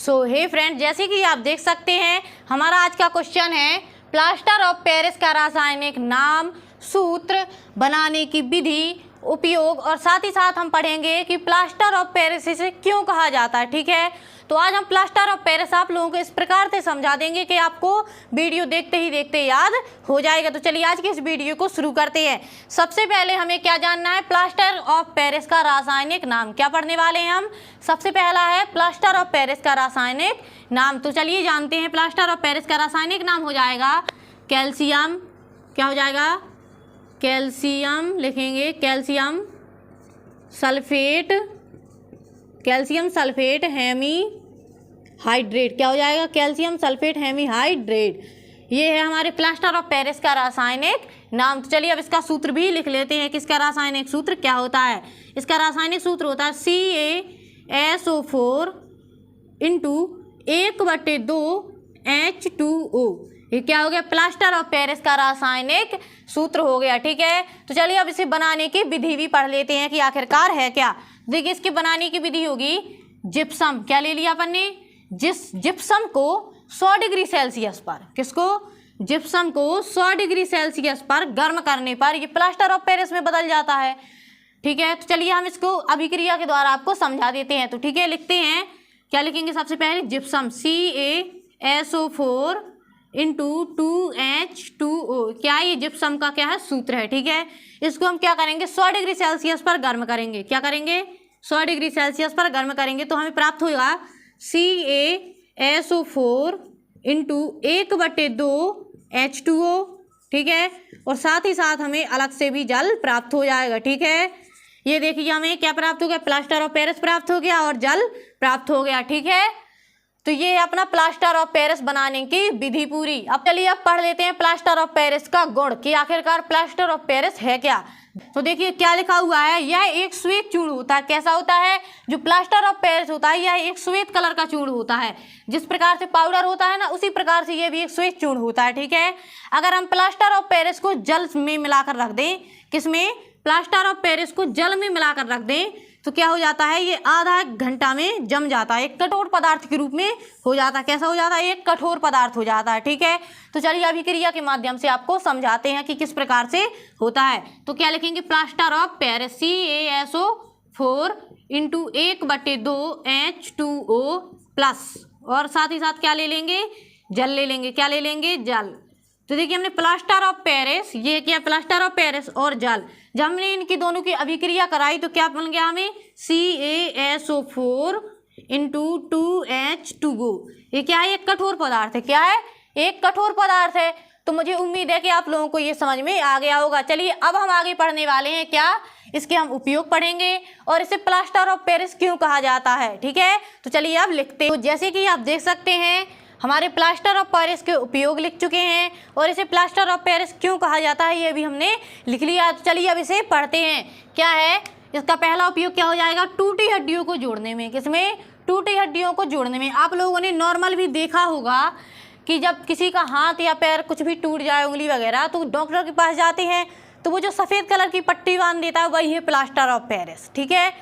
हे friend, जैसे कि आप देख सकते हैं हमारा आज का क्वेश्चन है प्लास्टर ऑफ पेरिस का रासायनिक नाम, सूत्र, बनाने की विधि, उपयोग और साथ ही साथ हम पढ़ेंगे कि प्लास्टर ऑफ पेरिस इसे क्यों कहा जाता है। ठीक है, तो आज हम प्लास्टर ऑफ पेरिस आप लोगों को इस प्रकार से समझा देंगे कि आपको वीडियो देखते ही देखते याद हो जाएगा। तो चलिए आज की इस वीडियो को शुरू करते हैं। सबसे पहले हमें क्या जानना है, प्लास्टर ऑफ पेरिस का रासायनिक नाम। क्या पढ़ने वाले हैं हम? सबसे पहला है प्लास्टर ऑफ पेरिस का रासायनिक नाम। तो चलिए जानते हैं, प्लास्टर ऑफ पेरिस का रासायनिक नाम हो जाएगा कैल्शियम। क्या हो जाएगा? कैल्शियम लिखेंगे, calcium sulphate, calcium sulphate hemihydrate. क्या हो जाएगा? Calcium sulphate hemihydrate. ये है हमारे प्लास्टर ऑफ पेरिस का रासायनिक नाम। तो चलिए अब इसका सूत्र भी लिख लेते हैं कि इसका रासायनिक सूत्र क्या होता है। इसका रासायनिक सूत्र होता है CaSO4 इंटू 1/2 H2O। ये क्या हो गया? प्लास्टर ऑफ पेरिस का रासायनिक सूत्र हो गया। ठीक है, तो चलिए अब इसे बनाने की विधि भी पढ़ लेते हैं कि आखिरकार है क्या। देखिए, इसके बनाने की विधि होगी जिप्सम। क्या ले लिया अपन ने? जिप्सम को 100 डिग्री सेल्सियस पर, किसको? जिप्सम को 100 डिग्री सेल्सियस पर गर्म करने पर ये प्लास्टर ऑफ पेरिस में बदल जाता है। ठीक है, तो चलिए हम इसको अभिक्रिया के द्वारा आपको समझा देते हैं। तो ठीक है, लिखते हैं। क्या लिखेंगे? सबसे पहले जिप्सम CaSO4 इंटू 2H2O। क्या ये जिप्सम का क्या है? सूत्र है। ठीक है, इसको हम क्या करेंगे? 100 डिग्री सेल्सियस पर गर्म करेंगे। क्या करेंगे? 100 डिग्री सेल्सियस पर गर्म करेंगे तो हमें प्राप्त होगा CaSO4 इंटू 1/2 H2O। ठीक है, और साथ ही साथ हमें अलग से भी जल प्राप्त हो जाएगा। ठीक है, ये देखिए हमें क्या प्राप्त हो गया? प्लास्टर ऑफ पेरिस प्राप्त हो गया और जल प्राप्त हो गया। ठीक है, तो ये है अपना प्लास्टर ऑफ पेरिस बनाने की विधि पूरी। अब चलिए अब पढ़ लेते हैं प्लास्टर ऑफ पेरिस का गुण कि आखिरकार प्लास्टर ऑफ पेरिस है क्या। तो देखिए क्या लिखा हुआ है, यह एक श्वेत चूर्ण होता है। कैसा होता है? जो प्लास्टर ऑफ पेरिस होता है यह एक श्वेत कलर का चूर्ण होता है। जिस प्रकार से पाउडर होता है ना, उसी प्रकार से ये भी एक श्वेत चूर्ण होता है। ठीक है, अगर हम प्लास्टर ऑफ पेरिस को जल में मिलाकर रख दें, किसमें? प्लास्टर ऑफ पेरिस को जल में मिलाकर रख दें तो क्या हो जाता है? ये आधा घंटा में जम जाता है, एक कठोर पदार्थ के रूप में हो जाता है। कैसा हो जाता है? एक कठोर पदार्थ हो जाता है। ठीक है, तो चलिए अभिक्रिया के माध्यम से आपको समझाते हैं कि किस प्रकार से होता है। तो क्या लिखेंगे? Plaster of Paris CaSO4 into 1/2 H2O plus, और साथ ही साथ क्या ले लेंगे? जल ले लेंगे। क्या ले लेंगे? जल। तो देखिए हमने प्लास्टर ऑफ पेरिस, ये क्या? प्लास्टर ऑफ पेरिस और जल, जब हमने इनकी दोनों की अभिक्रिया कराई तो क्या बन गया हमें? CaSO4 into 2H2O। ये क्या है? एक कठोर पदार्थ है। क्या है? एक कठोर पदार्थ है। तो मुझे उम्मीद है कि आप लोगों को ये समझ में आ गया होगा। चलिए अब हम आगे पढ़ने वाले हैं क्या, इसके हम उपयोग पढ़ेंगे और इसे प्लास्टर ऑफ पेरिस क्यों कहा जाता है। ठीक है, तो चलिए अब लिखते हैं। तो जैसे कि आप देख सकते हैं हमारे प्लास्टर ऑफ पेरिस के उपयोग लिख चुके हैं और इसे प्लास्टर ऑफ पेरिस क्यों कहा जाता है ये भी हमने लिख लिया। तो चलिए अब इसे पढ़ते हैं। क्या है इसका पहला उपयोग? क्या हो जाएगा? टूटी हड्डियों को जोड़ने में। किसमें? टूटी हड्डियों को जोड़ने में। आप लोगों ने नॉर्मल भी देखा होगा कि जब किसी का हाथ या पैर कुछ भी टूट जाए, उंगली वगैरह, तो डॉक्टर के पास जाते हैं तो वो जो सफ़ेद कलर की पट्टी बांध देता है वही है प्लास्टर ऑफ पेरिस। ठीक है,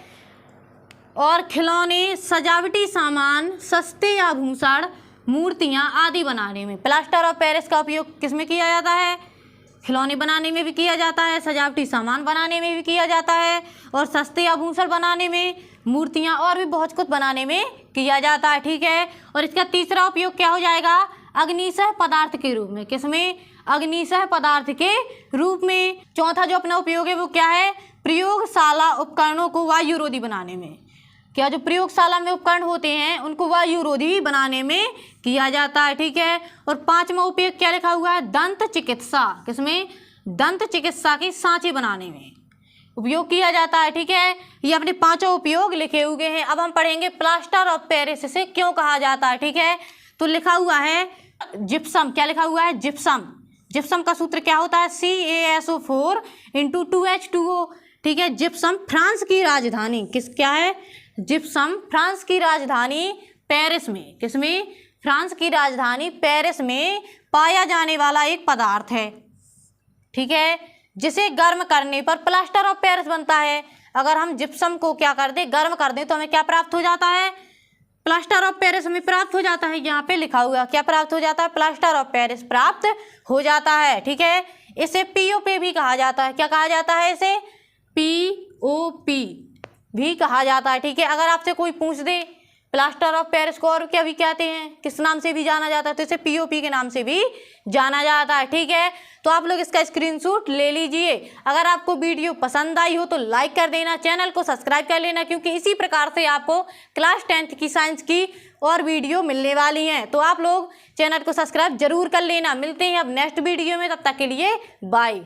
और खिलौने, सजावटी सामान, सस्ते आभूषण, मूर्तियाँ आदि बनाने में प्लास्टर ऑफ पेरिस का उपयोग किसमें किया जाता है? खिलौने बनाने में भी किया जाता है, सजावटी सामान बनाने में भी किया जाता है, और सस्ते आभूषण बनाने में, मूर्तियाँ और भी बहुत कुछ बनाने में किया जाता है। ठीक है, और इसका तीसरा उपयोग क्या हो जाएगा? अग्निशः पदार्थ के रूप में। किसमें? अग्निशः पदार्थ के रूप में। चौथा जो अपना उपयोग है वो क्या है? प्रयोगशाला उपकरणों को वायुरोधी बनाने में। क्या जो प्रयोगशाला में उपकरण होते हैं उनको वायुरोधी बनाने में किया जाता है। ठीक है, और पांचवा उपयोग क्या लिखा हुआ है? दंत चिकित्सा। किसमें? दंत चिकित्सा के सांचे बनाने में उपयोग किया जाता है। ठीक है, ये अपने पांचों उपयोग लिखे हुए हैं। अब हम पढ़ेंगे प्लास्टर ऑफ पेरिस से क्यों कहा जाता है। ठीक है, तो लिखा हुआ है जिप्सम। क्या लिखा हुआ है? जिप्सम। जिप्सम का सूत्र क्या होता है? CaSO4 into 2H2O। ठीक है, जिप्सम फ्रांस की राजधानी क्या है? जिप्सम फ्रांस की राजधानी पेरिस में। किसमें? फ्रांस की राजधानी पेरिस में पाया जाने वाला एक पदार्थ है। ठीक है, जिसे गर्म करने पर प्लास्टर ऑफ पेरिस बनता है। अगर हम जिप्सम को क्या कर दें? गर्म कर दें तो हमें क्या प्राप्त हो जाता है? प्लास्टर ऑफ पेरिस हमें प्राप्त हो जाता है। यहाँ पे लिखा हुआ क्या प्राप्त हो जाता है? प्लास्टर ऑफ पेरिस प्राप्त हो जाता है। ठीक है, इसे पीओपी भी कहा जाता है। क्या कहा जाता है? इसे पीओपी भी कहा जाता है। ठीक है, अगर आपसे कोई पूछ दे प्लास्टर ऑफ पेरिस को और क्या भी कहते हैं, किस नाम से भी जाना जाता है, तो इसे पीओपी के नाम से भी जाना जाता है। ठीक है, तो आप लोग इसका स्क्रीनशॉट ले लीजिए। अगर आपको वीडियो पसंद आई हो तो लाइक कर देना, चैनल को सब्सक्राइब कर लेना, क्योंकि इसी प्रकार से आपको क्लास 10th की साइंस की और वीडियो मिलने वाली हैं। तो आप लोग चैनल को सब्सक्राइब जरूर कर लेना। मिलते हैं अब नेक्स्ट वीडियो में, तब तक के लिए बाय।